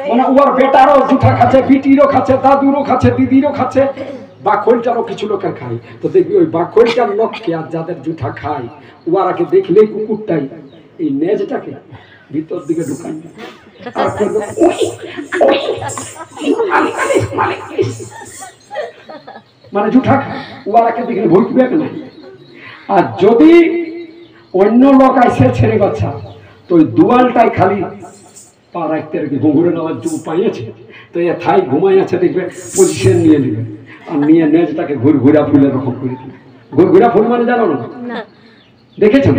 মানে ওর বেটারও জুঠা খাচ্ছে, বিটিরও খাচ্ছে, দাদুরও খাচ্ছে, দিদিরও খাচ্ছে, বাকলটারও কিছু লোকের খায়। তো দেখবি ওই বাকলটার লোককে আর যাদের জুঠা খায় ওরাকে দেখলেই কুকুরটাই এই নেজটাকে ভিতর দিকে ঢুকায় আর মানে জুঠা খায়, ওরাকে দেখলে ভয় পেবে কেন? আর যদি অন্য লোক আসে ছেড়ে বাচ্চা, তো ওই দুয়ালটাই খালি পা রাখতে আর কি ঘুরে নেওয়ার যে উপায় আছে। তো এ থাই ঘুমাই আছে, দেখবে পজিশন নিয়ে নেবে আর নিয়ে নেজটাকে ঘুরঘুরা ফুলের রকম করে দিবে। ঘুরঘুরা ফুল মানে জানো না? দেখেছো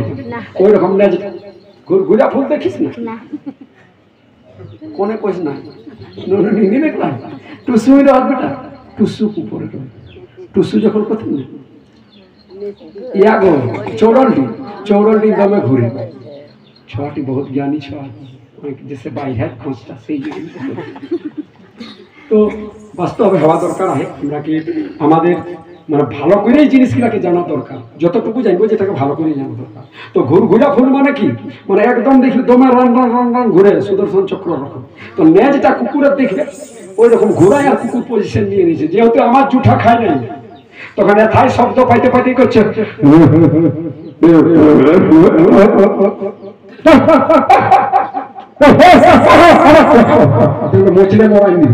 ওই রকম নেজটা ঘুরঘুরা ফুল দেখিস না? কোনে কইস না নুনি দেখলাম টুসুই রহ বেটা, টুসু উপরে টুসু যখন কোথায় না ইয়াগো चौड़ल्डी दमे घूरे छटी बहुत ज्ञानी छ जैसे बाई है खोजता से तो वास्तव हवा दरकार है আমরা কি আমাদের মানে ভালো করে জিনিসগুলোকে জানা দরকার, যতটুকু জানবো যেটাকে ভালো করে জানা দরকার। তো ঘুরঘুরা ফুল মানে কি, মানে একদম দেখি দমে রান রান রান রান ঘুরে সুদর্শন চক্র রকম। তো নেজটা কুকুরের দেখবে ওই রকম ঘুরায় আর কুকুর পজিশন নিয়ে নিয়েছে, যেহেতু আমার জুঠা খায় নাই তখন এথায় শব্দ পাইতে পাইতে করছে মচলে মরাইনি,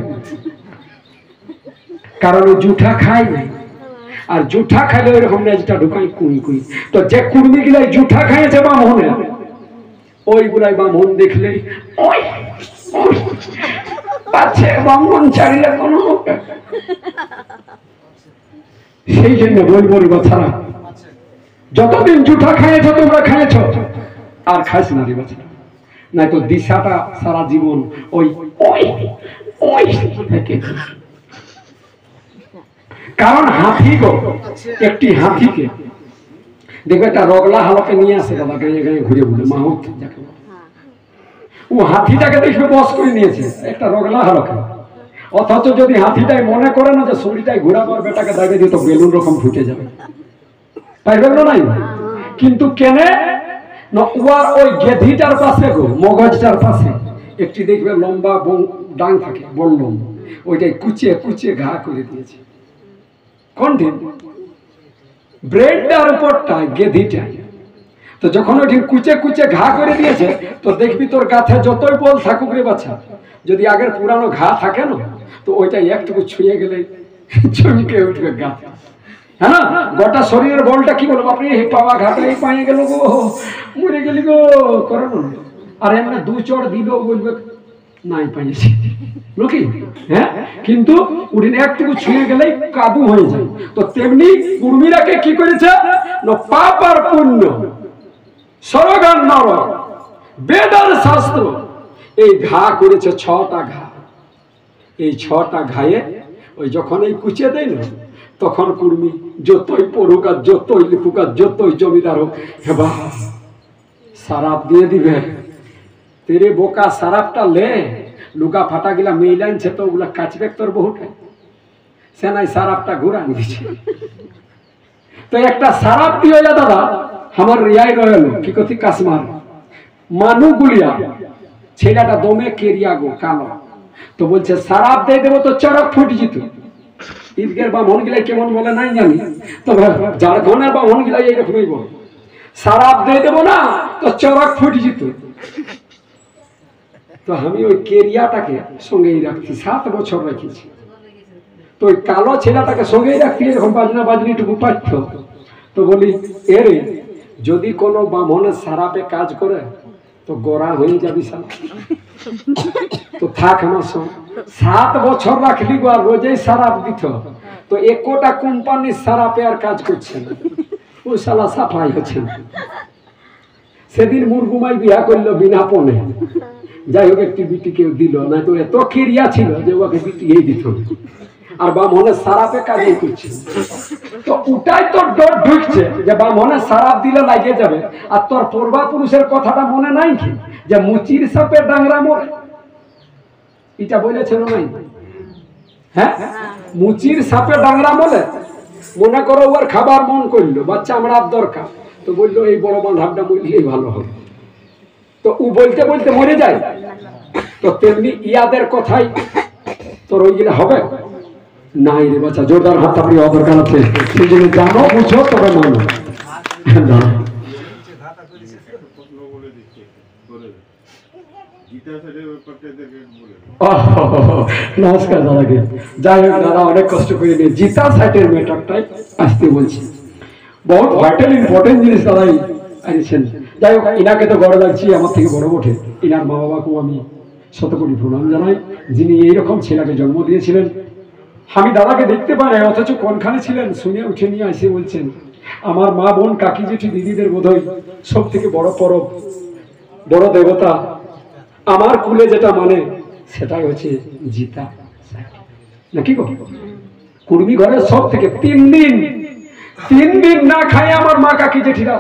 কারণ ওই জুঠা খায় নাই। আর জুঠা খাইলে ওই রকম নেজটা ঢুকাই কুই কুই। তো যে কুর্মি গুলাই জুঠা খাইছে বামনে, ওইগুলাই বামন দেখলে ওই পাচ্ছে বামন চাইলে কোনো সেই জন্য বলবো বাচ্চারা, যতদিন জুঠা খাইয়েছ তোমরা খাইয়েছ আর খাইছ না রে বাচ্চা, নাই তো দিশাটা সারা জীবন ওই ওই ওই থেকে। কারণ হাতি গো, একটি হাতিকে দেখবে একটা রগলা হালকে নিয়ে আসে বাবা গায়ে গায়ে ঘুরে ঘুরে মাহুত যাকে ও হাতিটাকে দেখবে বস করে নিয়েছে একটা রগলা হালকে। অথচ যদি হাতিটাই মনে করে না যে শরীরটাই ঘোরাবার বেটাকে দাগে দিত বেলুন রকম ফুটে যাবে, পাইবে না নাই। কিন্তু কেনে না ওয়ার ওই গেধিটার পাশে গো মগজটার পাশে একটি দেখবে লম্বা ডাং থাকে বললম, ওইটাই কুচিয়ে কুচিয়ে ঘা করে দিয়েছে। কোনটি ব্রেডটার উপরটা গেধিটা। তো যখন ওইটি কুচে কুচে ঘা করে দিয়েছে, তো দেখবি তোর গাছে যতই বল থাকুক রে বাচ্চা, যদি আগের পুরানো ঘা থাকে না, তো ওইটা একটুকু ছুঁয়ে গেলে চমকে উঠবে গা। হ্যাঁ, গোটা শরীরের বলটা কি বলবো আপনি, পাওয়া ঘাটা এই পায়ে গেল গো, মরে গেলি গো করো না। আর এমনি দু চড় দিলেও বলবে নাই পাইছি লোকি। হ্যাঁ, কিন্তু উঠিন একটুকু ছুঁয়ে গেলেই কাবু হয়ে যায়। তো তেমনি কুর্মীরাকে কি করেছে না, পাপ আর পুণ্য, স্বর্গ আর নরক, বেদ আর শাস্ত্র, এই ঘা করেছে 6টা ঘা। এই 6টা ঘায়ে ওই যখন এই কুচে দেয় না, তখন কুর্মী যতই পড়ুক আর যতই লিখুক আর যতই জমিদার হোক, হেবা সারাপ দিয়ে দিবে। তেরে বোকা সারাপটা লে, লুকা ফাটা গিলা মেইলাইনছে তো ওগুলা কাচবে তোর বহুটা, সে নাই সারাপটা ঘুরান দিচ্ছে। তো একটা সারাপ দিয়ে যা দাদা আমার রিয়াই রয়েল কি কথি কাশ্মার মানু গুলিয়া ছেলেটা দমে কেরিয়া গো কালো। তো বলছে সারাপ দিয়ে দেবো তো চড়ক ফুটে যেত। ঈদগের বামন গিলাই কেমন বলে নাই জানি, তবে ঝাড়খণ্ডের বামন গিলাই এইরকমই বল, সারাপ দিয়ে দেবো না তো চড়ক ফুটে যেত। তো আমি ওই কেরিয়াটাকে সঙ্গেই রাখছি, 7 বছর রেখেছি। তো ওই কালো ছেলেটাকে সঙ্গেই রাখছি, এরকম বাজনা বাজনিটুকু পাচ্ছ। তো বলি এরে যদি কোনো বামনের সারাপে কাজ করে তো গোড়া হয়ে যাবি সারা, তো থাক আমার সঙ্গে। 7 বছর রাখলি গো, আর রোজেই সারাপ দিত। তো একটা কোম্পানির সারাপে আর কাজ করছে না, ওই শালা সাফাই হচ্ছে না। সেদিন মুরগুমাই বিয়া করলো বিনা পনে, যাই হোক একটি বিটি কেউ দিল না, তো এত কেরিয়া ছিল যে ওকে বিটিয়েই দিত। আর বামনের সারাপে কাজই করছে। তো ওটাই তোর ডর ঢুকছে যে বামনের সারাপ দিলে লাগে যাবে। আর তোর পূর্বাপুরুষের কথাটা মনে নাই কি, যে মুচির সাপে ডাংরা মরে, এটা বলেছিল নাই? হ্যাঁ, মুচির সাপে ডাংরা মরে। মনে করো ওর খাবার মন করলো, বাচ্চা আমার দরকার, তো বললো এই বড় বাঁধাবটা মরলেই ভালো হবে। তো ও বলতে বলতে মরে যায়। তো তেমনি ইয়াদের কথাই তোর ওইগুলো হবে নাই রে বাচ্চা। জোরদার হাত আপনি অদরকার আছে, সেই জন্য জানো বুঝো তবে মানো। নমস্কার দাদাকে। যাই হোক দাদা অনেক কষ্ট করে নিয়ে জিতা সাইটের ম্যাটারটাই আসতে বলছি। বহুত ভাইটাল ইম্পর্টেন্ট জিনিস দাদাই আনছেন। যাই হোক ইনাকে তো বড় লাগছি, আমার থেকে বড় ওঠে। ইনার মা বাবাকেও আমি শতকোটি প্রণাম জানাই, যিনি এইরকম ছেলেকে জন্ম দিয়েছিলেন। আমি দাদাকে দেখতে পাই না, অথচ কোনখানে ছিলেন শুনে উঠে নিয়ে এসে বলছেন আমার মা বোন কাকি জেঠি দিদিদের বোধহয় সব থেকে বড় পরব, বড় দেবতা আমার কুলে যেটা মানে সেটাই হচ্ছে জিতা নাকি গো। কুর্মি ঘরের সব থেকে 3 দিন না খায় আমার মা কাকি জেঠিরা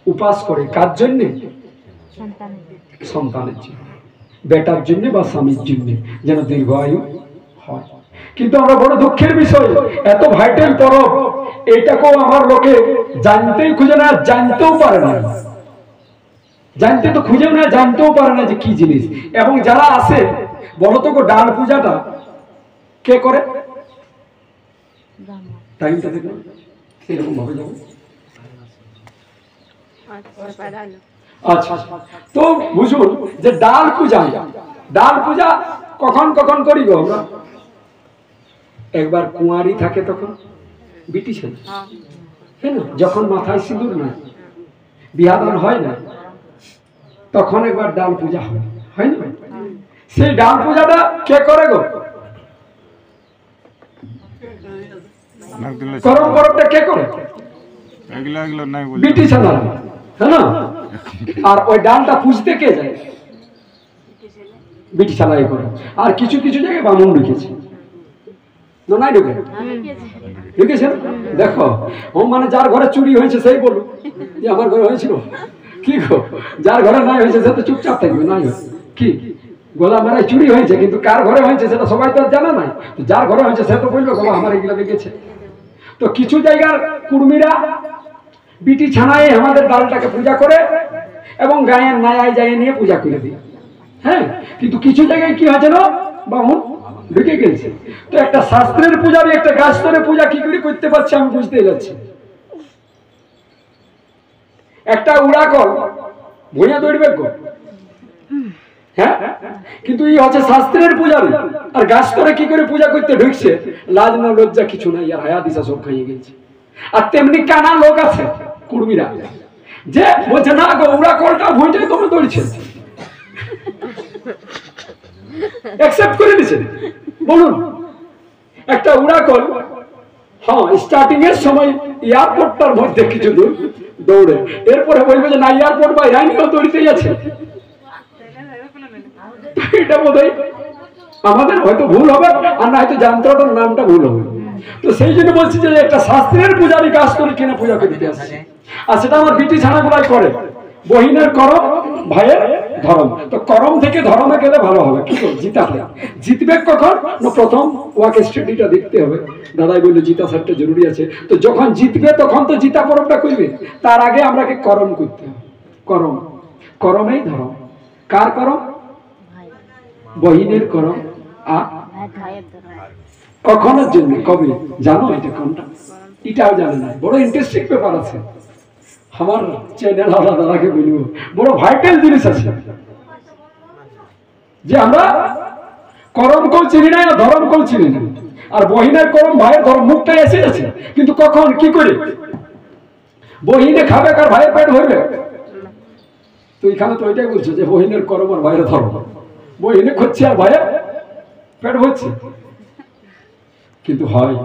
উপাস করে। কার জন্য? সন্তানের জন্য, বেটার জন্য বা স্বামীর জন্য, যেন দীর্ঘ আয়ু হয়। কিন্তু আমরা বড় দুঃখের বিষয়, এত ভাইটাল পরব এটাকেও আমার লোকে জানতেই খুঁজে না, জানতেও পারে না। জানতে তো খুঁজেও না, জানতেও পারে না যে কি জিনিস। এবং যারা আসে বলো তো ডাল পূজাটা কে করে? টাইমটা দেখো এরকম ভাবে যাবো। আচ্ছা তো বুঝুন যে ডাল পূজা কখন কখন করি গো আমরা? একবার কুঁয়ারি থাকে তখন বিটি ছেলে, হ্যাঁ না, যখন মাথায় সিঁদুর না, বিয়া দান হয় না, তখন একবার ডাল পূজা হয় না? সেই ডাল পূজাটা কে করে গো? করম পরবটা কে করে? বিটি ছেলে, হ্যাঁ না? আর ওই ডালটা পুজতে কে যায়? বিটি ছেলাই করে। আর কিছু কিছু জায়গায় বামুন ঢুকেছে, নাই ঢুকেছে। দেখো ও মানে যার ঘরে চুরি হয়েছে সেই বলুন যে আমার ঘরে হয়েছিল। কি গো, যার ঘরে নাই হয়েছে সে তো চুপচাপ থাকবে। নাই কি গোলা মারায় চুরি হয়েছে, কিন্তু কার ঘরে হয়েছে সেটা সবাই তো জানা নাই। যার ঘরে হয়েছে সে তো বলবে বাবা আমার এগুলো দেখেছে। তো কিছু জায়গার কুর্মীরা বিটি ছানায় আমাদের ডালটাকে পূজা করে এবং গায়ের নায়ায় জায়গায় নিয়ে পূজা করে দিই। হ্যাঁ, কিন্তু কিছু জায়গায় কি হয়েছে না বামুন ঢুকে গেছে। তো একটা শাস্ত্রের পূজারই একটা গাছতরে পূজা কি করে করতে পারছে আমি বুঝতেই যাচ্ছি। একটা উড়াকল ভুঁইয়া দৌড়বে গো, হ্যাঁ, কিন্তু এই হচ্ছে শাস্ত্রের পূজারই। আর গাছতরে কি করে পূজা করতে ঢুকছে, লাজ না লজ্জা কিছু নাই, আর হায়া দিশা সব খাইয়ে গেছে। আর তেমনি কানা লোক আছে কুর্মীরা যে বলছে না গো উড়াকলটা ভুঁইটাই তোমরা দৌড়ছে, অ্যাকসেপ্ট করে দিয়েছে। বলুন একটা উড়াকল, হ্যাঁ, স্টার্টিং এর সময় এয়ারপোর্টটার মধ্যে কিছু দূর দৌড়ে, এরপরে বলবে যে না এয়ারপোর্ট বা রাইনিও দৌড়িতেই আছে। এটা বোধহয় আমাদের হয়তো ভুল হবে, আর না হয়তো যন্ত্রটার নামটা ভুল হবে। তো সেই জন্য বলছি যে একটা শাস্ত্রের পূজারই কাজ করে কিনা পূজা করতে আসছে। আর সেটা আমার বিটি ছানাগুলাই করে। বহিনের করম, ভাইয়ের ধরম। তো করম থেকে ধরমে গেলে ভালো হবে। কি করো জিতাতে জিতবে কখন না, প্রথম ওয়াকে স্টাডিটা দেখতে হবে। দাদাই বললো জিতা সেটটা জরুরি আছে। তো যখন জিতবে তখন তো জিতা পরবটা করবে, তার আগে আমরাকে করম করতে হবে। করম, করমেই ধরম। কার করম? বহিনের করম। আর কখনের জন্য কবে জানো এটা কোনটা? এটাও জানে না। বড় ইন্টারেস্টিং ব্যাপার আছে। আমার চ্যানেল দাদাকে বলবো বড় ভাইটাল জিনিস আছে যে আমরা করম কল চিনি না, ধরম কল চিনি না। আর বহিনের করম ভাইয়ের ধরম মুখটাই এসে যাচ্ছে, কিন্তু কখন কি করে বহিনে খাবে কার ভাইয়ের পেট হইবে? তো এখানে তো ওইটাই বলছে যে বহিনের করম আর ভাইয়ের ধর্ম, বহিনে করছে আর ভাইয়ের পেট হচ্ছে। কিন্তু হয়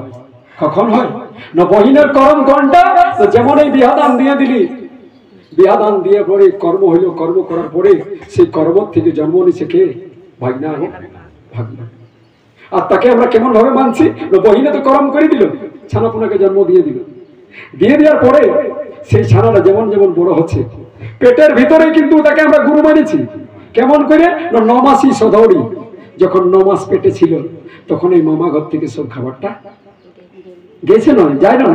কখন হয় না, বহিনের করম কোনটা? তো যেমন এই বিহাদান দিয়ে দিলি, বিহাদান দিয়ে পরে কর্ম হইল, কর্ম করার পরে সেই কর্ম থেকে জন্ম নিছে কে? ভাগনা হোক ভাগনা। আর তাকে আমরা কেমন ভাবে মানছি? বহিনে তো করম করে দিল, ছানাপুনাকে জন্ম দিয়ে দিল। দিয়ে দেওয়ার পরে সেই ছানাটা যেমন যেমন বড় হচ্ছে, পেটের ভিতরে কিন্তু তাকে আমরা গুরু মানেছি। কেমন করে? 9 মাসই সদৌড়ি। যখন 9 মাস পেটে ছিল তখন এই মামা ঘর থেকে সব খাবারটা গেছে, নয় যায় না,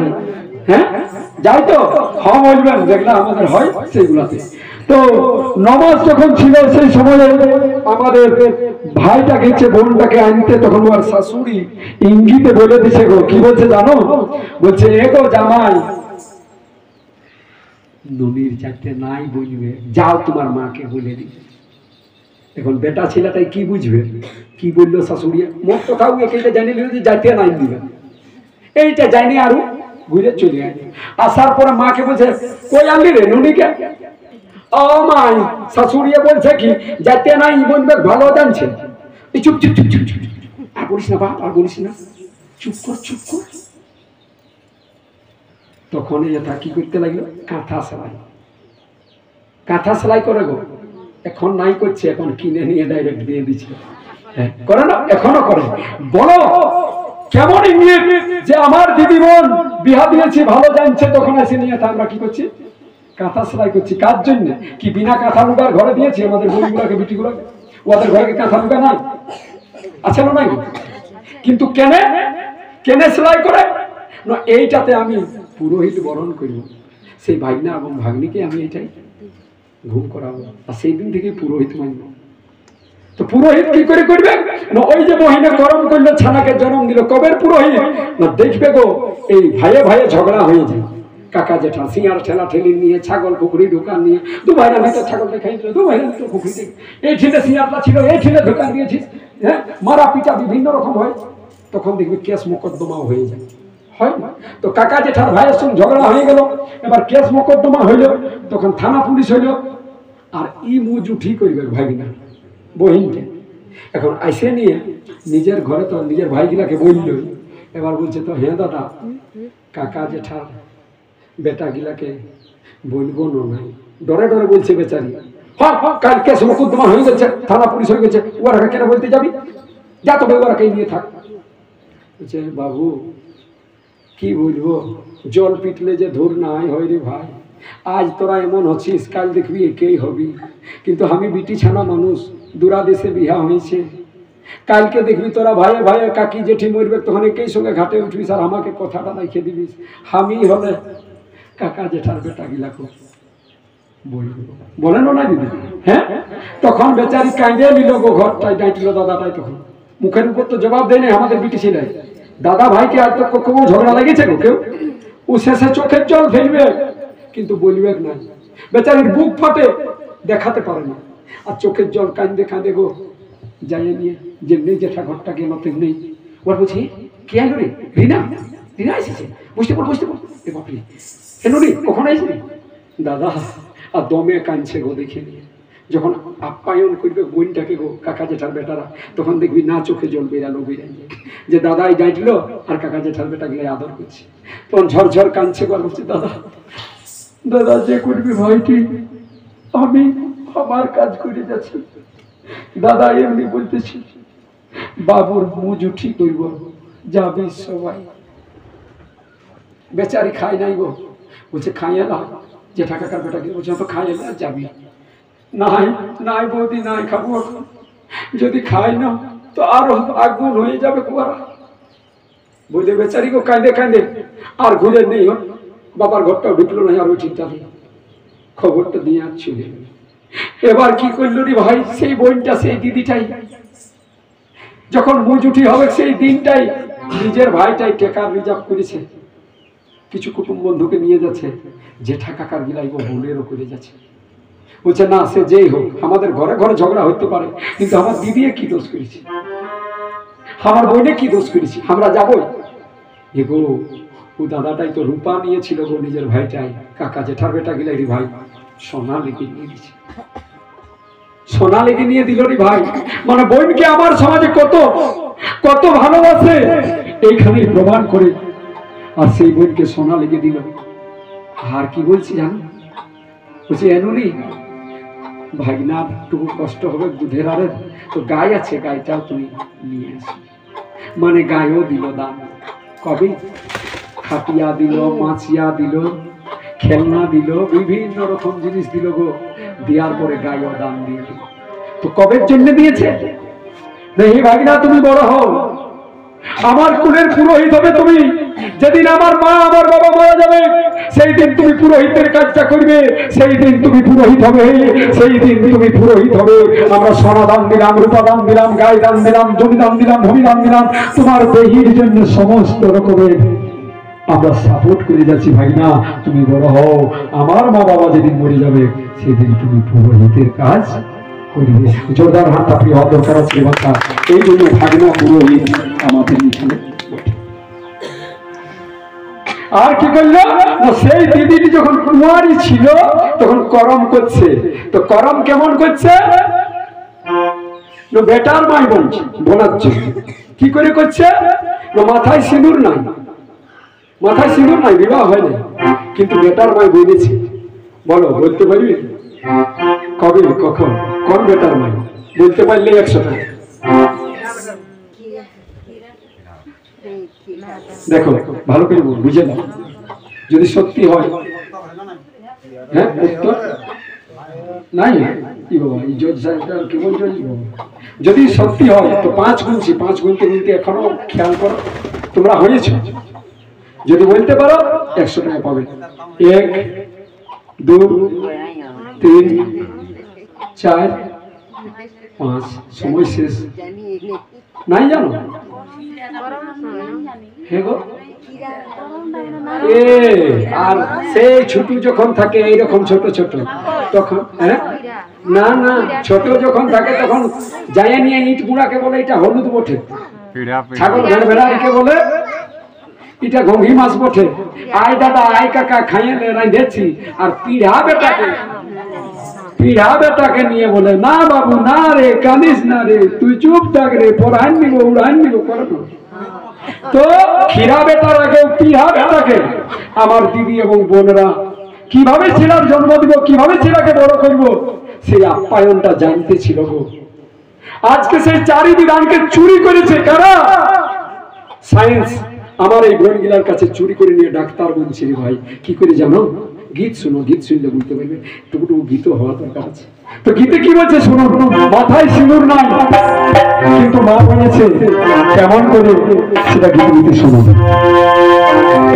হ্যাঁ যাই তো হ্যাঁ বলবেন, যেগুলো আমাদের হয় সেইগুলাতে। তো নমাজ যখন ছিল সেই সময়ে আমাদের ভাইটা গেছে বোনটাকে আনতে, তখন ওর শাশুড়ি ইঙ্গিতে বলে দিছে গো, কি বলছে জানো? বলছে এগো জামাই, ননির চারটে নাই বলবে, যাও তোমার মাকে বলে দি। এখন বেটা ছেলেটাই কি বুঝবে, কি বললো শাশুড়ি? মোট কোথাও এইটা জানি যে যাইতে নাই দিবে, এইটা জানি আরো ঘুরে চলে আসে। আসার পরে মাকে বলছে কই আনলি রে ননিকে? ও মাই, শাশুড়িয়ে বলছে কি যাইতে নাই বলবে, ভালো জানছে। চুপ চুপ চুপ চুপ চুপ, আর বলিস না বাপ, আর বলিস না, চুপ কর চুপ কর। তখন এটা কি করতে লাগলো, কাঁথা সেলাই। কাঁথা সেলাই করে গো, এখন নাই করছে, এখন কিনে নিয়ে ডাইরেক্ট দিয়ে দিচ্ছে। হ্যাঁ করে না, এখনো করে। বলো কেমন ইঙ্গিত যে আমার দিদি বোন বিহা দিয়েছি ভালো জানছে, তখন এসে নিয়ে আমরা কি করছি, কাঁথা সেলাই করছি। কার জন্য? কি বিনা কাঁথা লুগার ঘরে দিয়েছি আমাদের বোনগুলাকে, বিটিগুলাকে? ওদের ঘরে কাঁথা লুগা নাই? আছে না নাই? কিন্তু কেনে কেনে সেলাই করে না, এইটাতে আমি পুরোহিত বরণ করব, সেই ভাগনা এবং ভাগ্নিকে আমি এটাই ঘুম করাবো, আর সেই দিন থেকে পুরোহিত মানব। তো পুরোহিত কি করে করবে না, ওই যে মহিলা গরম করলো, ছানাকে জন্ম দিল, কবের পুরোহিত না দেখবে গো, এই ভাইয়ে ভাইয়ে ঝগড়া হয়ে যায়। কাকা জেঠা সিঁয়ার ঠেলা ঠেলি নিয়ে, ছাগল পুকুরি দোকান নিয়ে, দু ভাইরা ভিতরে ছাগল দেখাই দিল, দু ভাইরা ভিতরে পুকুরি দেখে, এই ঠেলে সিঁয়ারটা ছিল, এই ঠেলে দোকান দিয়েছিস, হ্যাঁ মারা পিটা বিভিন্ন রকম হয়। তখন দেখবি কেস মোকদ্দমাও হয়ে যায়, হয় না? তো কাকা জেঠার ভাইয়ের সঙ্গে ঝগড়া হয়ে গেল, এবার কেস মোকদ্দমা হইল, তখন থানা পুলিশ হইল, আর ই মুজ উঠি করবে ভাগিনা বহিনকে। এখন আইসে নিয়ে নিজের ঘরে তো নিজের ভাইগুলাকে বলল, এবার বলছে তো হ্যাঁ দাদা, কাকা জেঠার বেটা গিলাকে বলবো না, নাই ডরে ডরে বলছে বেচারি। হ্যাঁ কাল কেস মোকদ্দমা হয়ে গেছে, থানা পুলিশ হয়ে গেছে, ওরা কেন বলতে যাবি, যা তবে ওরাকে নিয়ে থাক। বলছে বাবু কি বলবো, জল পিটলে যে ধুর নাই হয় রে ভাই, আজ তোরা এমন হচ্ছিস, কাল দেখবি একেই হবি। কিন্তু আমি বিটি ছানা মানুষ, দূরা দেশে বিহা হয়েছে, কালকে দেখবি তোরা ভাইয়ে ভাইয়ে কাকি জেঠি মরবে, তখন একেই সঙ্গে ঘাটে উঠবিস, আর আমাকে কথাটা রাখে দিবিস। আমি হলে কাকা জেঠার বেটা গিলাকে বলবো, বলেন না দিদি? হ্যাঁ তখন বেচারি কাঁদে নিল গো, ঘরটাই ডাইটিল দাদাটাই, তখন মুখের উপর তো জবাব দেয় না আমাদের বিটি ছেলে। দাদা ভাইকে আর তো কেউ ঝগড়া লেগেছে গো কেউ, ও শেষে চোখের জল ফেলবে কিন্তু বলবে না। বেচারির বুক ফাটে, দেখাতে পারে না, আর চোখের জল কাঁদে কাঁদে গো যাই নিয়ে যেমনি জেঠা ঘরটা গেল তেমনি। ওর বলছি কে আলো রে, রিনা, রিনা এসেছে, বুঝতে পার বুঝতে পার, এ বাপরে কেন রে, কখন আসবি? দাদা আর দমে কাঁদছে গো দেখে নিয়ে। যখন আপ্যায়ন করবে বোনটাকে গো কাকা জেঠার বেটারা, তখন দেখবি না চোখে জল বেরালো, বেরাইয়ে যে দাদাই ডাইটলো আর কাকা জেঠার বেটা গিয়ে আদর করছে, তখন ঝরঝর কাঁদছে গো, বলছে দাদা দাদা যে করবি ভাইটি, আমি আমার কাজ করে যাচ্ছি। দাদা এমনি বলতেছি, বাবুর মুজ উঠি করব, যাবি সবাই। বেচারি খাই নাই গো, বলছে খাইয়ে না, জেঠা কাকার বেটা গিয়ে বলছে তো খাইয়ে না, যাবি? নাই নাই বৌদি নাই খাবো, যদি খাই না তো আরো আগুন হয়ে যাবে কুয়ারা। বলতে বেচারি গো কাঁদে কাঁদে আর ঘুরে নেই, বাবার ঘরটাও ঢুকলো না, আর ওই চিন্তা নেই, খবরটা দিয়ে আর চলে। এবার কি করলো রে ভাই, সেই বোনটা সেই দিদিটাই যখন মুজুটি হবে সেই দিনটাই নিজের ভাইটাই টেকার রিজার্ভ করেছে, কিছু কুটুম বন্ধুকে নিয়ে যাচ্ছে, জেঠা কাকার গিলাই বোনেরও করে যাচ্ছে। বলছে না সে যেই হোক, আমাদের ঘরে ঘরে ঝগড়া হতে পারে, কিন্তু আমার দিদি কি দোষ করেছি, আমার বোনে কি দোষ করেছি, আমরা যাবো এগো। ও দাদাটাই তো রূপা নিয়েছিল গো, নিজের ভাইটাই কাকা জেঠার বেটা গিলাই রে ভাই সোনা লেগে নিয়ে দিচ্ছে, সোনা লেগে নিয়ে দিল রে ভাই। মানে বোনকে আমার সমাজে কত কত ভালোবাসে এইখানে প্রমাণ করে, আর সেই বোনকে সোনা লেগে দিল। আর কি বলছি জানো, বলছি এনুনি ভাগনা টুকু কষ্ট হবে দুধের আরে, তো গাই আছে, গাইটাও তুমি নিয়ে আসো। মানে গায়েও দিল দান, কবে খাটিয়া দিল, মাছিয়া দিল, খেলনা দিল, বিভিন্ন রকম জিনিস দিল গো, দেওয়ার পরে গায়েও দান দিয়ে দিল। তো কবের জন্য দিয়েছে, এই ভাগনা তুমি বড় হও, আমার কুলের পুরোহিত হবে তুমি। যেদিন আমার মা আমার বাবা মারা যাবে সেই দিন তুমি পুরোহিতের কাজটা করবে, সেই দিন তুমি পুরোহিত হবে, সেই দিন তুমি পুরোহিত হবে। আমরা সোনা দান দিলাম, রূপা দান দিলাম, গায়ে দান দিলাম, জমি দান দিলাম, ভূমি দান দিলাম, তোমার দেহির জন্য সমস্ত রকমের আমরা সাপোর্ট করে যাচ্ছি। ভাই না, তুমি বড় হও, আমার মা বাবা যেদিন মরে যাবে সেদিন তুমি পুরোহিতের কাজ করবে। জোরদার হাতটা প্রিয় হওয়ার দরকার আছে বাচ্চা। এই জন্য ভাগনা পুরোহিত আমাদের এখানে। আর কি করলো, সেই দিদিটি যখন কুমারী ছিল তখন করম করছে। তো করম কেমন করছে, বেটার মাই বলছে বলার জন্য। কি করে করছে, মাথায় সিঁদুর নাই, মাথায় সিঁদুর নাই, বিবাহ হয় না, কিন্তু বেটার মাই বলেছে। বলো, বলতে পারবি কবে, কখন, কোন বেটার মাই? বলতে পারলে 100 টাকা। দেখো ভালো করে বুঝে নাও, যদি সত্যি হয়। হ্যাঁ, উত্তর নাই কি বাবা, এই জজ সাহেবটা কি বলছো? যদি সত্যি হয় তো 5 গুনছি, 5 গুনতে গুনতে এখনো খেয়াল করো তোমরা হয়েছ। যদি বলতে পারো 100 টাকা পাবে। 1 2 3 4 5। সময় শেষ। নাই জানো? আর সেই ছোট যখন থাকে এইরকম ছোট ছোট তখন, হ্যাঁ না না, ছোট যখন থাকে তখন যায় নিয়ে ইট গুঁড়াকে বলে এটা হলুদ বটে, ছাগল ভেড় ভেড়াকে বলে এটা গঙ্গি মাছ বটে। আয় দাদা, আয় কাকা, খাইয়ে রাঁধেছি। আর পিড়া বেটাকে নিয়ে বলে, না বাবু না রে, কাঁদিস না রে, তুই চুপ থাক রে, পড়ান নিব উড়ান নিব করবো। তো ক্ষীরা বেটার আগে পিড়া বেটাকে আমার দিদি এবং বোনরা কিভাবে ছেলের জন্ম দিব, কিভাবে ছেলেকে বড় করব, সেই আপ্যায়নটা জানতে ছিল গো। আজকে সেই চারিদিকে চুরি করেছে কারা? সায়েন্স। আমার এই বোনগুলার কাছে চুরি করে নিয়ে ডাক্তার বলছে রে ভাই। কি করে জানো? গীত শুনো, গীত শুনলে বুঝতে পারবে। টুকু গীত হওয়া দরকার আছে। তো গীতে কি বলছে শোনো, মাথায় সিঁদুর নাই কিন্তু মা বলেছে কেমন করে, সেটা গীত গীতে শোনো।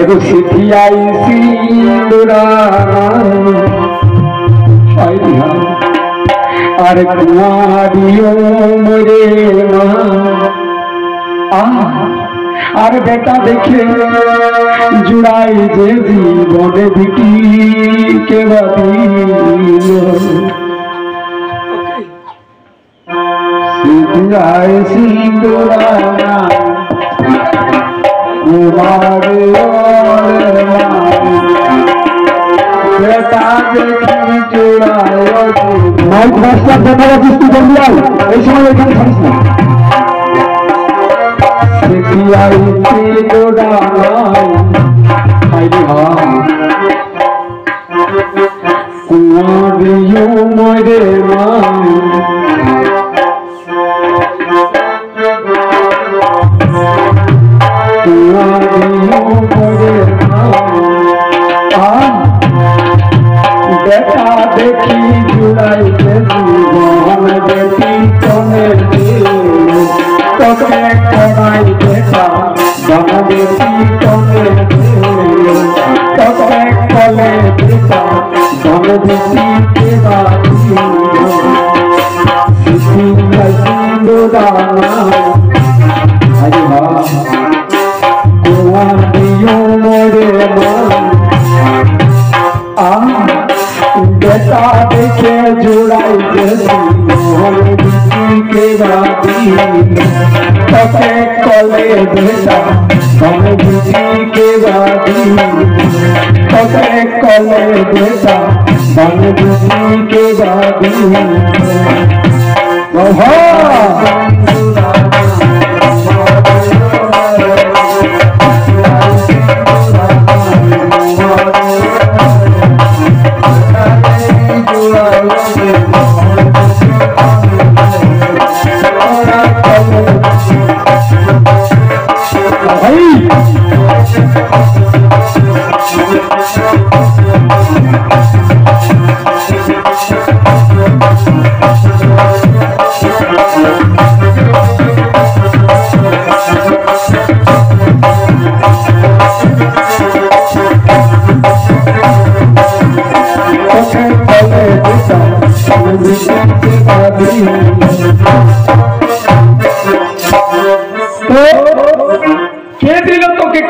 এগো সিপিআই সিঁদুরা আর কুয়ারিও মরে মা। আর বেটা দেখে জুড়াই যে জীবনে বিটি কে বাদিল। সিপিআই সিঁদুরা বেটা দেখি জুড়াই। মাইক মাস্টার ধন্যবাদ দৃষ্টি বন্ধুরাই, এই সময় এখানে থাকিস না। সিপিআই সিঁদুরা কুয়ারিও মরে মা। বেটা দেখি জুড়াই জীবন বেটি কনে তোকে কনাই বেটা জন বেটি কনে তোকে কলে বেটা জন বেটি কে বাদি। সিপিআই সিঁদুরা কুয়ারিও মরে মা। বেটা দেখে জুড়াই কে বাদি। তোকে কলে বেটা জন বুঝি কে বাদি। তোকে কলে বেটা জন বুঝি কে বাদি।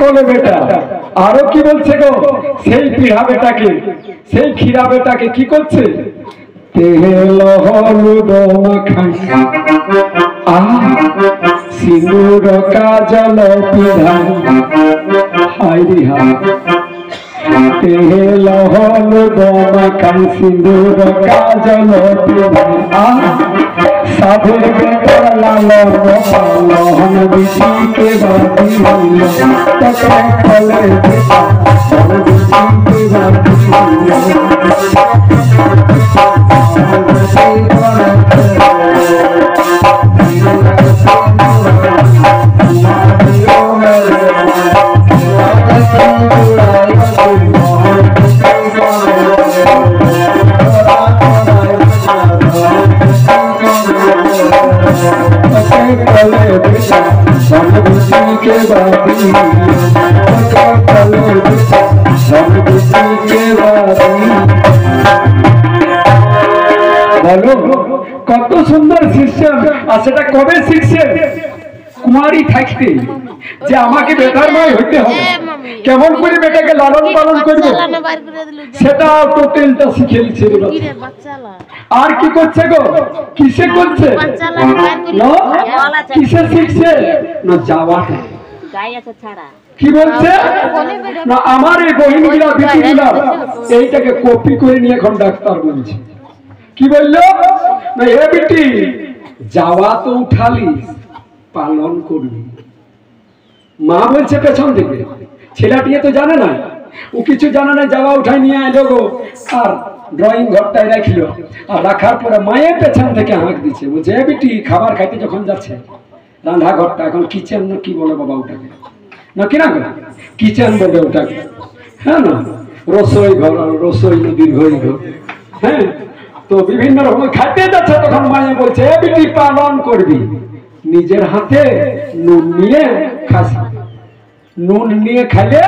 কোলে বেটা। আরো কি বলছে গো, সেই পিড়া বেটাকে, সেই ক্ষীরা বেটাকে কি করছে, তেল হলুদ মাখাই সিঁদুর কাজল পিধাই, হাই রে হাই, তেল হলুদ মাখাই সিঁদুর কাজল পিধাই, সাধের বেটার লালন পালন বিচিকে বাঁধি হইল, তখন ফলে বেটা বিচিকে বাঁধি হইল। কত সুন্দর সিস্টেম, আর সেটা কবে শিখছেন, কুমারী থাকতে, যে আমাকে বেটার নয় হইতে হবে, কেমন করে বেটাকে লালন পালন করবে সেটা টোটালটা শিখে নিচ্ছে। আর কি করছে গো, কিসে করছে, কিসে শিখছে না, যাওয়াটা কি বলছে না, আমার এই বহিনগুলা বিটিগুলা এইটাকে কপি করে নিয়ে এখন ডাক্তার বলছে। কি বললো না, এ বিটি যাওয়া তো উঠালি, পালন করবি। মা বলছে পেছন থেকে, ছেলেটি তো জানে না, ও কিছু জানে না, যাওয়া উঠাই নিয়ে এলো গো, আর ড্রয়িং ঘরটায় রাখিল, আর রাখার পরে মায়ের পেছন থেকে হাঁক দিচ্ছে, বলছে এ বিটি খাবার খাইতে যখন যাচ্ছে রান্না ঘরটা, এখন কিচেন না কি বলে বাবা ওটাকে, না কিনা কিচেন বলে ওটাকে, হ্যাঁ না রসোই ঘর, রসোই দীর্ঘই ঘর, হ্যাঁ, তো বিভিন্ন রকম খাইতে যাচ্ছে, তখন মায়ে বলছে এ বিটি পালন করবি, নিজের হাতে নুন নিয়ে খাস, নুন নিয়ে খাইলে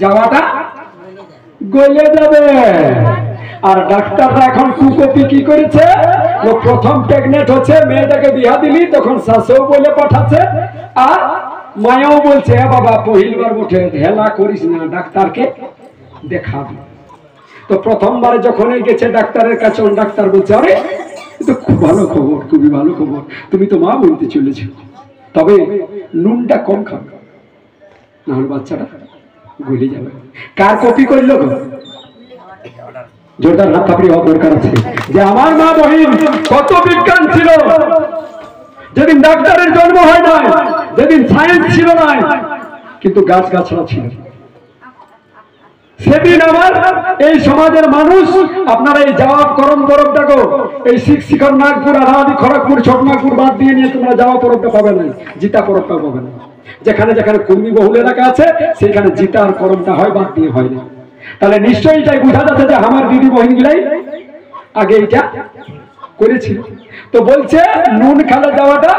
যাওয়াটা গলে যাবে। আর ডাক্তাররা এখন কুকপি কি করেছে, ও প্রথম প্রেগনেন্ট হচ্ছে, মেয়েটাকে বিয়া দিলি তখন শাশুও বলে পাঠাচ্ছে, আর মায়াও বলছে বাবা পহিলবার উঠে হেলা করিস না, ডাক্তারকে দেখাবি। তো প্রথমবার যখন গেছে ডাক্তারের কাছে, ডাক্তার বলছে আরে তো খুব ভালো খবর, খুবই ভালো খবর, তুমি তো মা বলতে চলেছ, তবে নুনটা কম খাবে, নাহলে বাচ্চাটা গলে যাবে। কার কপি করলো গো, জোরদার হাত থাপড়ি হওয়া দরকার আছে, যে আমার মা বহিন কত বিজ্ঞান ছিল, যেদিন ডাক্তারের জন্ম হয় নাই, যেদিন সায়েন্স ছিল নাই, কিন্তু গাছ গাছড়া ছিল, সেদিন আমার এই সমাজের মানুষ, আপনারা এই যাওয়া করম পরবটাকে, এই শিক্ষিকর নাগপুর, আরাদি, খড়গপুর, ছোটনাগপুর বাদ দিয়ে নিয়ে তোমরা যাওয়া পরবটা পাবে না, জিতা পরবটা পাবে না। যেখানে যেখানে কর্মী বহুল এলাকা আছে সেখানে জিতা আর করমটা হয়, বাদ দিয়ে হয় না। তাহলে নিশ্চয়ই এটাই বোঝা যাচ্ছে যে আমার দিদি বহিন গুলাই আগে এটা করেছিল। তো বলছে নুন খালে যাওয়াটা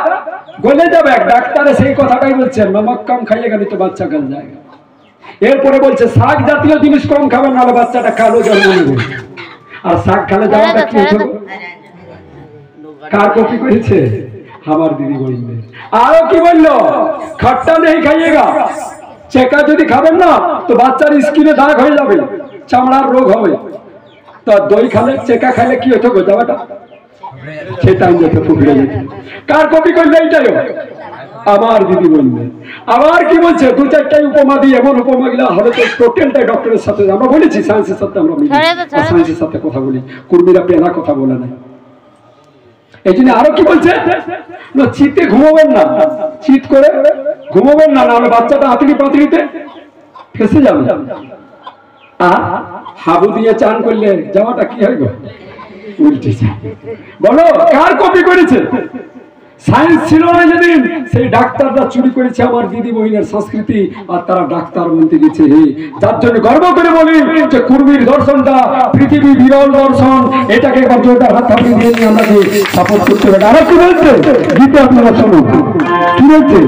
গলে যাবে, ডাক্তারে সেই কথাটাই বলছে, নমক কম খাইয়ে গেলে তো বাচ্চা গল যায়। এরপরে বলছে শাক জাতীয় জিনিস কম খাবেন, নাহলে বাচ্চাটা কালো জন্ম নেবে। আর শাক খালে যাওয়াটা কি হতো, কার কপি করেছে, আমার দিদি বলবে। আরো কি বললো, খট্টা নেই খাইয়েগা, চেকা যদি খাবেন না তো বাচ্চার স্কিনে দাগ হয়ে যাবে, চামড়ার রোগ হবে। তো দই খালে, চেকা খাইলে কি হতো গো, যাওয়াটা সেটাই যেত, ফুকড়ে যেত। কার কপি করলে এইটাই আমার দিদি বলবে। আবার কি বলছে, দু চারটাই উপমা দিয়ে, এমন উপমা গুলা হবে তো টোটালটাই ডক্টরের সাথে, আমরা বলেছি সায়েন্সের সাথে আমরা মিলি, সায়েন্সের সাথে কথা বলি, কুর্মীরা পেলা কথা বলে না। এই জন্য আরো কি বলছে, চিতে ঘুমাবেন না, চিত করে ঘুমাবেন না, নাহলে বাচ্চাটা হাতিড়ি পাতিড়িতে ফেসে যাবে। আর হাবু দিয়ে চান করলে যাওয়াটা কি হয় গো, উল্টেছে। বলো কার কপি করেছে, সায়েন্স ছিল না যেদিন, সেই ডাক্তাররা চুরি করেছে আমার দিদি বহিনের সংস্কৃতি, আর তারা ডাক্তার বলতে গেছে। যার জন্য গর্ব করে বলি যে কুর্মীর দর্শনটা পৃথিবী বিরল দর্শন, এটাকে একবার জোরদার হাত থাপড়ি দিয়ে নিয়ে আমাকে সাপোর্ট করতে হবে। আর কি বলছে গীতা, আপনারা শুনুন কি বলছে,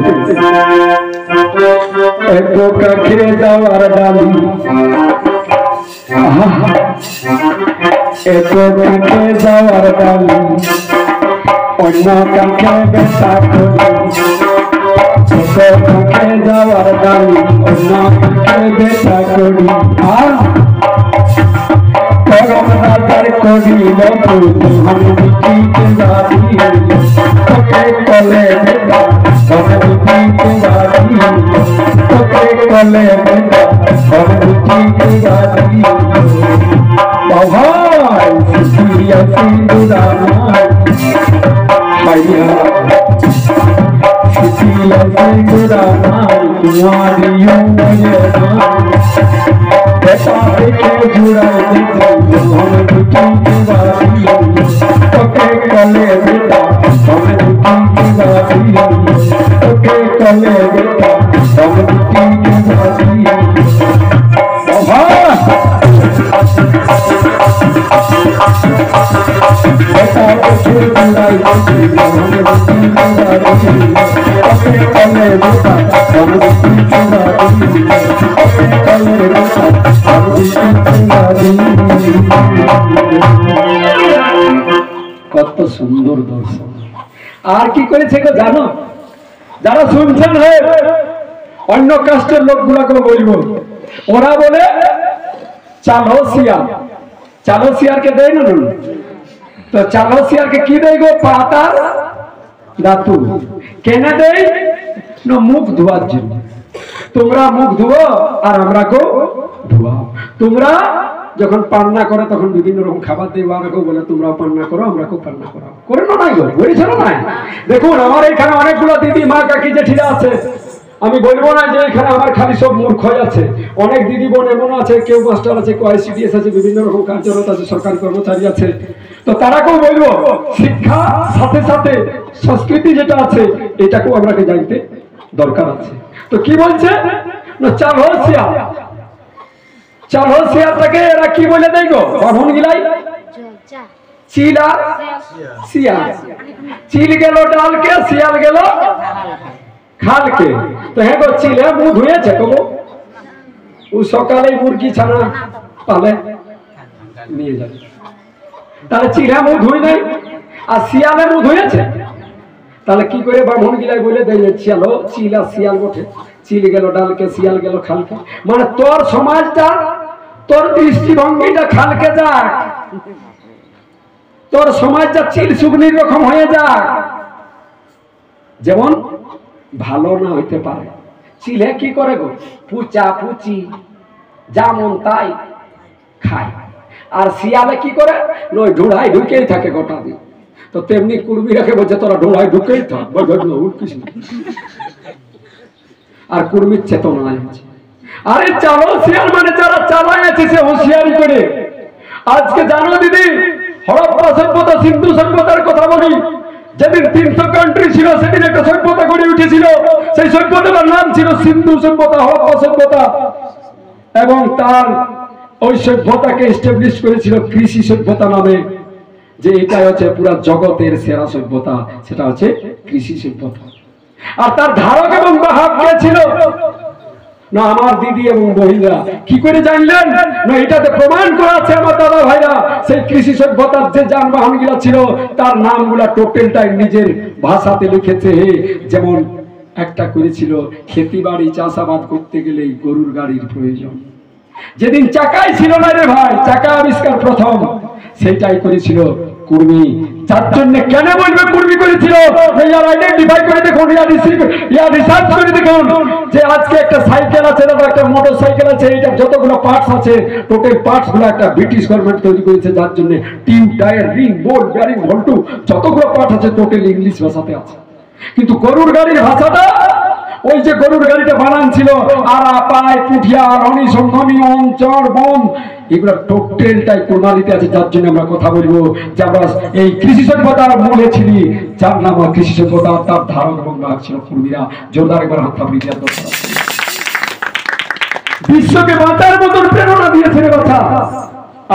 এক বোকা খেয়ে যাওয়ার ডালি, এক বোকা খেয়ে যাওয়ার ডালি, অন্য কাকে বেটা করি, কাকে যাওয়ার ডালি, অন্য করি করম রাজার করিল বুঝিতে বাড়ি তোকে কলে বেটা বুঝিতে বাড়ি তোকে কলে বেটা বুঝিতে বাড়ি ভাই সিরিয়া সিন্দুরা ভাইয়া সিরিয়া সিন্দুরা তোমারিও बेटा देखे जुड़ाए देखे हम दुखी की बारी ओके कले बेटा हम दुखी की बारी ओके कले बेटा हम दुखी की बारी बेटा देखे जुड़ाए देखे हम दुखी की बारी ओके कले बेटा हम दुखी की बारी ओके कले बेटा কত সুন্দর দর্শন। আর কি করেছে গো জানো? যারা শুনছেন অন্য কাস্টের লোকগুলোকে বলবো, ওরা বলে চালো শিয়ার। চালো শিয়ারকে দেয় না, তো চালো শিয়ারকে কি দেয় গো? পাতার দাতু। কেন দেয়? না মুখ ধোয়ার জন্য। তোমরা মুখ ধুও আর আমরা কেউ ধোয়াও। তোমরা যখন পান্না করে তখন বিভিন্ন রকম খাবার দেবো, আমাকেও বলে তোমরাও পান্না করো, আমরাকেও পান্না করাও। করে না নাই গো, বলেছিল না? দেখুন আমার এখানে অনেকগুলো দিদি মা কাকি জেঠিরা আছে। আমি বলবো না যে এখানে আমার খালি সব মূর্খ আছে। অনেক দিদি বোন এমন আছে, কেউ মাস্টার আছে, কেউ আইসিডিএস আছে, বিভিন্ন রকম কার্যরত আছে, সরকারি কর্মচারী আছে। তো তারাকেও বলবো শিক্ষা সাথে সাথে সংস্কৃতি যেটা আছে এটাকেও আমাকে জানতে দরকার আছে। তো কি বলছে না চাল হোসিয়া, চাল হোসিয়াটাকে এরা কি বলে দেয় গো? বাঁধন গিলাই চিল আর শিয়াল। চিল গেল ডালকে, শিয়াল গেল খালকে। তো হ্যাঁ গো চিলে মুখ ধুয়েছে কবো? ও সকালে মুরগি ছানা পালে নিয়ে যাবে, তাহলে চিলে মুখ ধুই নাই আর শিয়ালে মুখ ধুয়েছে। তাহলে কি করে ব্রাহ্মণ গিলাই বলে দেয় চলো চিল আর শিয়াল বটে, চিল গেল ডালকে, শিয়াল গেল খালকে। মানে তোর সমাজটা, তোর দৃষ্টিভঙ্গিটা খালকে যাক, তোর সমাজটা চিল শুকনির রকম হয়ে যাক, যেমন ভালো না হইতে পারে। চিলে কি করে গো? পুচা পুচি যেমন তাই খায়। আর শিয়ালে কি করে? নয় ঢোড়ায় ঢুকেই থাকে গোটা দিন। তো তেমনি কুর্মি রেখে বলছে তোরা ঢোড়ায় ঢুকেই থাক, উঠকিস না। আর কুর্মির চেতনা আছে। আরে চালো শিয়াল মানে যারা চালাই আছে সে হুঁশিয়ারি করে। আজকে জানো দিদি, হরপ্পা সভ্যতা, সিন্ধু সভ্যতার কথা বলি, যেদিন 300 কান্ট্রি ছিল সেদিন একটা সভ্যতা গড়ে উঠেছিল। সেই সভ্যতার নাম ছিল সিন্ধু সভ্যতা, হরপ্পা সভ্যতা। এবং তার ওই সভ্যতাকে এস্টাবলিশ করেছিল কৃষি সভ্যতা নামে, যে এটাই হচ্ছে পুরা জগতের সেরা সভ্যতা, সেটা হচ্ছে কৃষি সভ্যতা। আর তার ধারক এবং বাহক কে ছিল? না আমার দিদি এবং মহিলা। কি করে জানলেন? না এটাতে প্রমাণ করা আছে আমার দাদা ভাইরা। সেই কৃষি সভ্যতার যে যানবাহন গুলা ছিল তার নামগুলা টোটালটাই নিজের ভাষাতে লিখেছে। যেমন একটা করেছিল খেতি বাড়ি চাষাবাদ করতে গেলে গরুর গাড়ির প্রয়োজন। যেদিন চাকাই ছিল না রে ভাই, চাকা আবিষ্কার প্রথম, সেটাই করেছিল কুর্মি। যার জন্য কেন বলবে কুর্মি করেছিল? ইয়ার আইডেন্টিফাই করে দেখুন, ইয়ার রিসার্চ করে দেখুন যে আজকে একটা সাইকেল আছে না, একটা মোটর সাইকেল আছে, এটা যতগুলো পার্টস আছে টোটাল পার্টস গুলো একটা ব্রিটিশ গভর্নমেন্ট তৈরি করেছে। যার জন্য tube, tyre, ring, bolt, bearing, ভল্টু যতগুলো পার্ট আছে টোটাল ইংলিশ ভাষাতে আছে। কিন্তু গরুর গাড়ির ভাষাটা, ওই যে গরুর গাড়িটা বানান ছিল আরা, পায়, পুঠিয়া, রনি, সন্ধনি, অঞ্চল, বন, এগুলো টোটালটাই কুরমালিতে আছে। যার জন্য আমরা কথা বলবো যে আমরা এই কৃষি সভ্যতার মূলে ছিলি, যার নাম কৃষি সভ্যতা, তার ধারক এবং বাহক ছিল কুর্মীরা। জোরদার একবার হাত থাপড়ি দেওয়ার দরকার। বিশ্বকে বাঁচার মতন প্রেরণা দিয়েছে রে কথা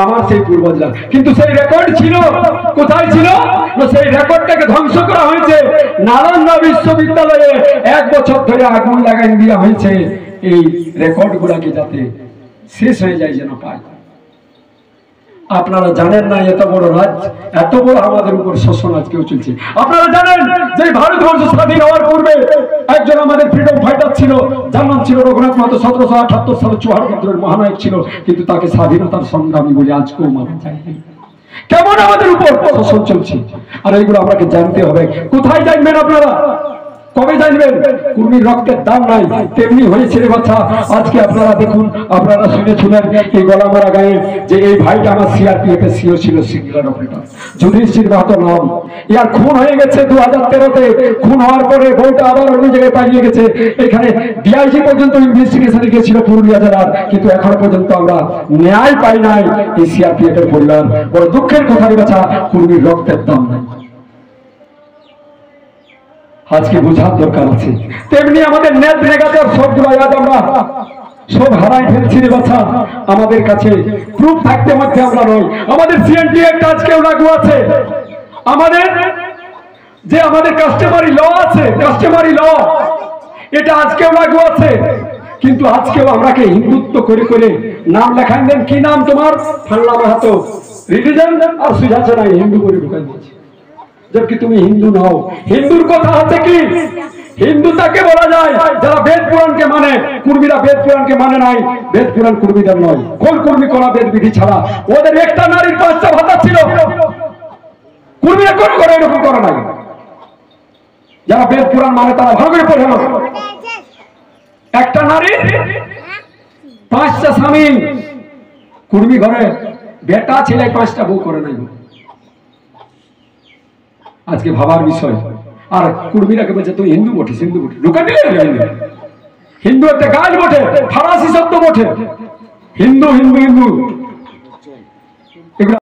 আমার সেই পূর্বজরা। কিন্তু সেই রেকর্ড ছিল কোথায় ছিল? সেই রেকর্ডটাকে ধ্বংস করা হয়েছে। নালন্দা বিশ্ববিদ্যালয়ে 1 বছর ধরে আগুন লাগাই দেওয়া হয়েছে এই রেকর্ড গুলাকে, যাতে শেষ হয়ে যায় যেন পায়। আপনারা জানেন না এত বড় রাজ্য, এত বড় আমাদের উপর শোষণ আজকেও চলছে। আপনারা জানেন যে ভারতবর্ষ স্বাধীন হওয়ার পূর্বে একজন আমাদের ফ্রিডম ফাইটার ছিল, যার নাম ছিল রঘুনাথ মাহাতো। 1778 সালে চুয়াড় বিদ্রোহের মহানায়ক ছিল, কিন্তু তাকে স্বাধীনতার সংগ্রামী বলে আজকেও মানা যায়। কেমন আমাদের উপর শোষণ চলছে, আর এইগুলো আমাকে জানতে হবে। কোথায় জানবেন আপনারা, কবে জানবেন? কুর্মীর রক্তের দাম নাই, তেমনি হয়েছে রে বাচ্চা। আজকে আপনারা দেখুন, আপনারা শুনেছিলেন এই গলামারা গায়ে যে এই ভাইটা আমার সিআরপিএফ এর সিও ছিল, সিঙ্গুলার অপারেটর যুধিষ্ঠির মাহাতো নাম। ইয়ার খুন হয়ে গেছে 2013-তে। খুন হওয়ার পরে বউটা আবার অন্য জায়গায় পালিয়ে গেছে। এখানে ডিআইজি পর্যন্ত ইনভেস্টিগেশনে গিয়েছিল পুরুলিয়া জেলার, কিন্তু এখনো পর্যন্ত আমরা ন্যায় পাই নাই। এই সিআরপিএফ এর পরিবার বড় দুঃখের কথা রে বাচ্চা, কুর্মীর রক্তের দাম নাই। আজকে বোঝার দরকার আছে। তেমনি আমাদের নেট নেগাটার সবগুলো আজ আমরা সব হারাই ফেলছি রে বাচ্চা। আমাদের কাছে প্রুফ থাকতে মধ্যে আমরা নই। আমাদের সিএনটি একটা আজকেও লাগু আছে। আমাদের যে আমাদের কাস্টমারি ল আছে, কাস্টমারি ল, এটা আজকেও লাগু আছে। কিন্তু আজকেও আমরাকে হিন্দুত্ব করে করে নাম লেখাই দেন। কি নাম তোমার? ফাল্লা মাহাতো। রিলিজন আর সুজাছে নাই, হিন্দু করে ঢুকাই দিয়েছে, জবকি তুমি হিন্দু নও। হিন্দুর কথা হচ্ছে কি? হিন্দু তাকে বলা যায় যারা বেদ পুরাণকে মানে। কুর্মীরা বেদ পুরাণকে মানে নাই, বেদ পুরাণ কুর্মীদের নয়। কোন কুর্মী করা বেদ বিধি ছাড়া? ওদের একটা নারীর 5টা ভাতা ছিল, কুর্মীরা কোন করে এরকম করা নাই। যারা বেদ পুরাণ মানে তারা ভালো করে পড়ে নাও। একটা নারী 5টা স্বামী, কুর্মী ঘরে বেটা ছেলে 5টা বউ করে নাই। আজকে ভাবার বিষয়। আর কুর্মীরাকে বলছে তুই হিন্দু বটিস, হিন্দু বটিস। ঢুকা দিলে হিন্দু একটা গাছ বটে, ফারাসি শব্দ বটে। হিন্দু হিন্দু হিন্দু